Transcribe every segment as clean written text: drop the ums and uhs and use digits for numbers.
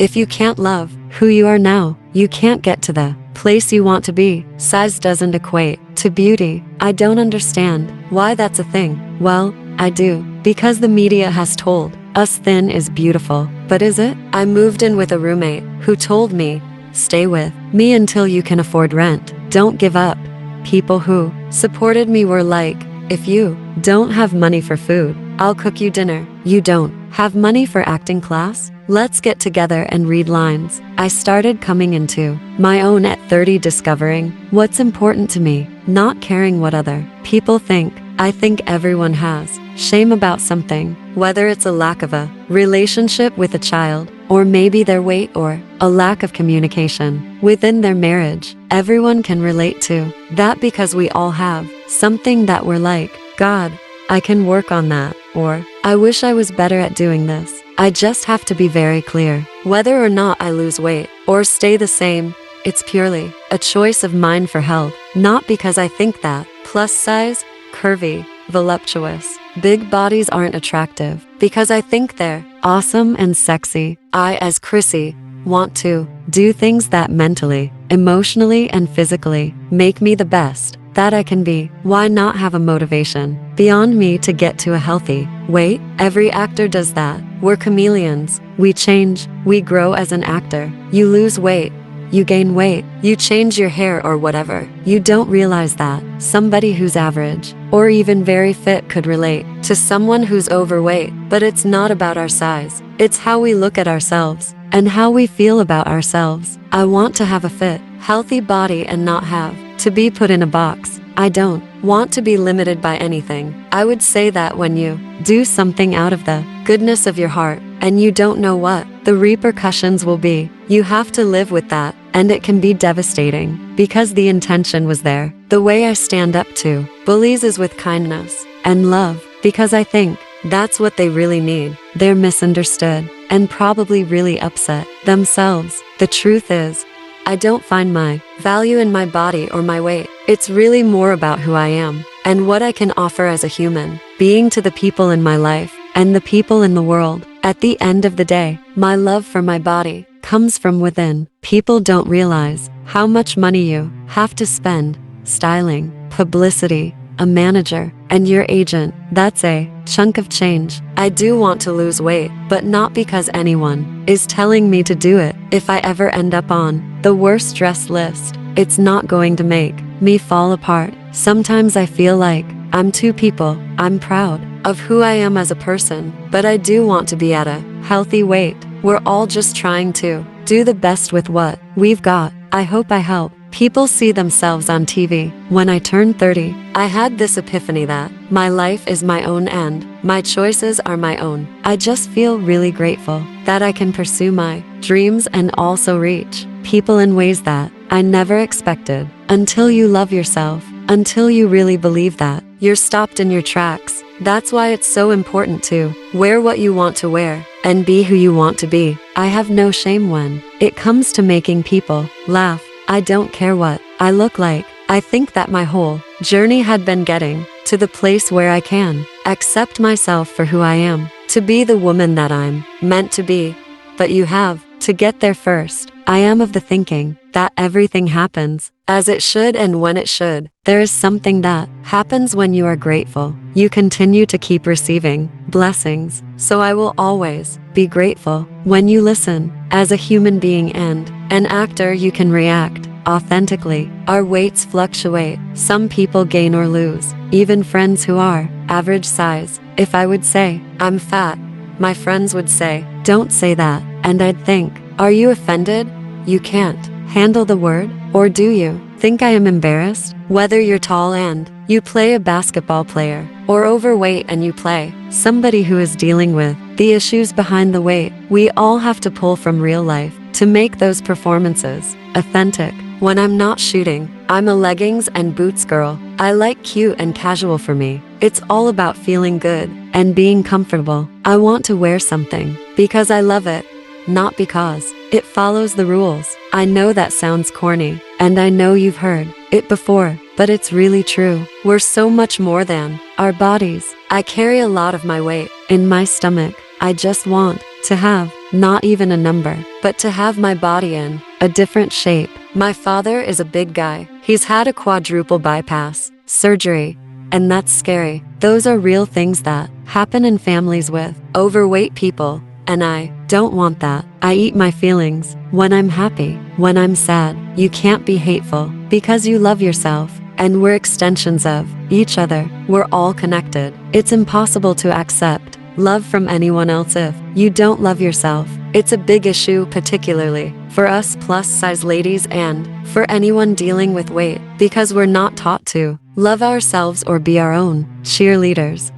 If you can't love who you are now, you can't get to the place you want to be. Size doesn't equate to beauty. I don't understand why that's a thing. Well, I do, because the media has told us thin is beautiful. But is it? I moved in with a roommate who told me, stay with me until you can afford rent. Don't give up. People who supported me were like, if you don't have money for food, I'll cook you dinner. You don't have money for acting class? Let's get together and read lines. I started coming into my own at 30, discovering what's important to me, not caring what other people think. I think everyone has shame about something, whether it's a lack of a relationship with a child, or maybe their weight, or a lack of communication within their marriage. Everyone can relate to that because we all have something that we're like, God, I can work on that, or I wish I was better at doing this. I just have to be very clear. Whether or not I lose weight or stay the same, it's purely a choice of mine for health, not because I think that plus size, curvy, voluptuous, big bodies aren't attractive, because I think they're awesome and sexy. I, as Chrissy, want to do things that mentally, emotionally, and physically make me the best that I can be. Why not have a motivation beyond me to get to a healthy weight? Every actor does that. We're chameleons. We change, we grow as an actor. You lose weight, you gain weight, you change your hair or whatever. You don't realize that somebody who's average or even very fit could relate to someone who's overweight. But it's not about our size. It's how we look at ourselves and how we feel about ourselves. I want to have a fit, healthy body and not have to be put in a box. I don't want to be limited by anything. I would say that when you do something out of the goodness of your heart and you don't know what the repercussions will be, you have to live with that, and it can be devastating because the intention was there. The way I stand up to bullies is with kindness and love, because I think that's what they really need. They're misunderstood and probably really upset themselves. The truth is, I don't find my value in my body or my weight. It's really more about who I am and what I can offer as a human being to the people in my life and the people in the world. At the end of the day, my love for my body comes from within. People don't realize how much money you have to spend, styling, publicity, a manager, and your agent. That's a chunk of change. I do want to lose weight, but not because anyone is telling me to do it. If I ever end up on the worst dress list, it's not going to make me fall apart. Sometimes I feel like I'm two people. I'm proud of who I am as a person, but I do want to be at a healthy weight. We're all just trying to do the best with what we've got. I hope I help people see themselves on TV. When I turned 30, I had this epiphany that my life is my own and my choices are my own. I just feel really grateful that I can pursue my dreams and also reach people in ways that I never expected. Until you love yourself, until you really believe that, you're stopped in your tracks. That's why it's so important to wear what you want to wear and be who you want to be. I have no shame when it comes to making people laugh. I don't care what I look like. I think that my whole journey had been getting to the place where I can accept myself for who I am, to be the woman that I'm meant to be. But you have to get there first. I am of the thinking that everything happens as it should and when it should. There is something that happens when you are grateful. You continue to keep receiving blessings. So I will always be grateful. When you listen as a human being and an actor, you can react authentically. Our weights fluctuate. Some people gain or lose, even friends who are average size. If I would say I'm fat, my friends would say, don't say that. And I'd think, are you offended? You can't handle the word? Or do you think I am embarrassed? Whether you're tall and you play a basketball player, or overweight and you play somebody who is dealing with the issues behind the weight, we all have to pull from real life to make those performances authentic. When I'm not shooting, I'm a leggings and boots girl. I like cute and casual. For me, it's all about feeling good and being comfortable. I want to wear something because I love it, not because it follows the rules. I know that sounds corny, and I know you've heard it before, but it's really true. We're so much more than our bodies. I carry a lot of my weight in my stomach. I just want To have, not even a number, but to have my body in a different shape. My father is a big guy. He's had a quadruple bypass surgery, and that's scary. Those are real things that happen in families with overweight people, and I don't want that. I eat my feelings when I'm happy, when I'm sad. You can't be hateful because you love yourself, and we're extensions of each other. We're all connected. It's impossible to accept love from anyone else if you don't love yourself. It's a big issue, particularly for us plus size ladies and for anyone dealing with weight, because we're not taught to love ourselves or be our own cheerleaders.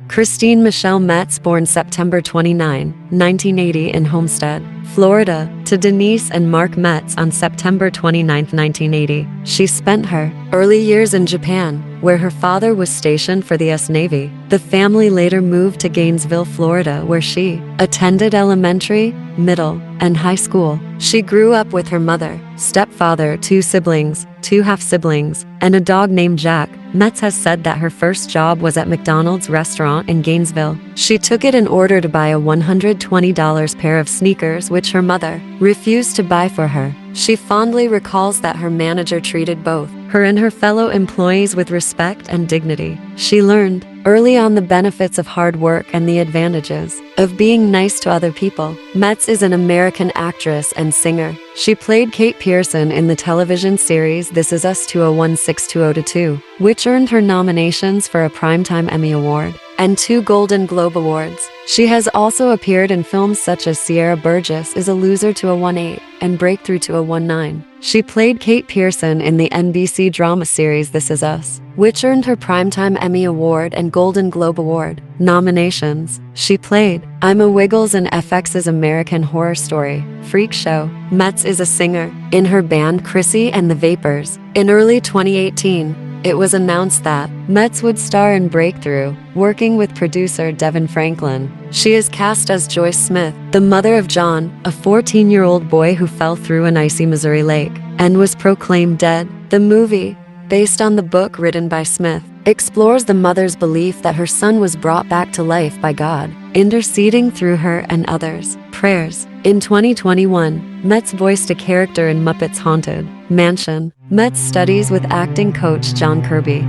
Christine Michelle Metz, born September 29, 1980 in Homestead, Florida, to Denise and Mark Metz on September 29, 1980. She spent her early years in Japan, where her father was stationed for the U.S. Navy. The family later moved to Gainesville, Florida, where she attended elementary, middle, and high school. She grew up with her mother, stepfather, 2 siblings, 2 half-siblings, and a dog named Jack. Metz has said that her first job was at McDonald's restaurant in Gainesville. She took it in order to buy a $120 pair of sneakers, which her mother refused to buy for her. She fondly recalls that her manager treated both her and her fellow employees with respect and dignity. She learned early on the benefits of hard work and the advantages of being nice to other people. Metz is an American actress and singer. She played Kate Pearson in the television series This Is Us 201-620-2, which earned her nominations for a Primetime Emmy Award and 2 Golden Globe Awards. She has also appeared in films such as Sierra Burgess is a Loser to a 1-8 and Breakthrough to a 1-9. She played Kate Pearson in the NBC drama series This Is Us, which earned her Primetime Emmy Award and Golden Globe Award nominations. She played Ima Wiggles in FX's American Horror Story Freak Show. Metz is a singer in her band Chrissy and the Vapors. In early 2018, it was announced that Metz would star in Breakthrough, working with producer Devin Franklin. She is cast as Joyce Smith, the mother of John, a 14-year-old boy who fell through an icy Missouri lake and was proclaimed dead. The movie, based on the book written by Smith, explores the mother's belief that her son was brought back to life by God, interceding through her and others' prayers. In 2021, Metz voiced a character in Muppets' Haunted Mansion. Metz studies with acting coach John Kirby.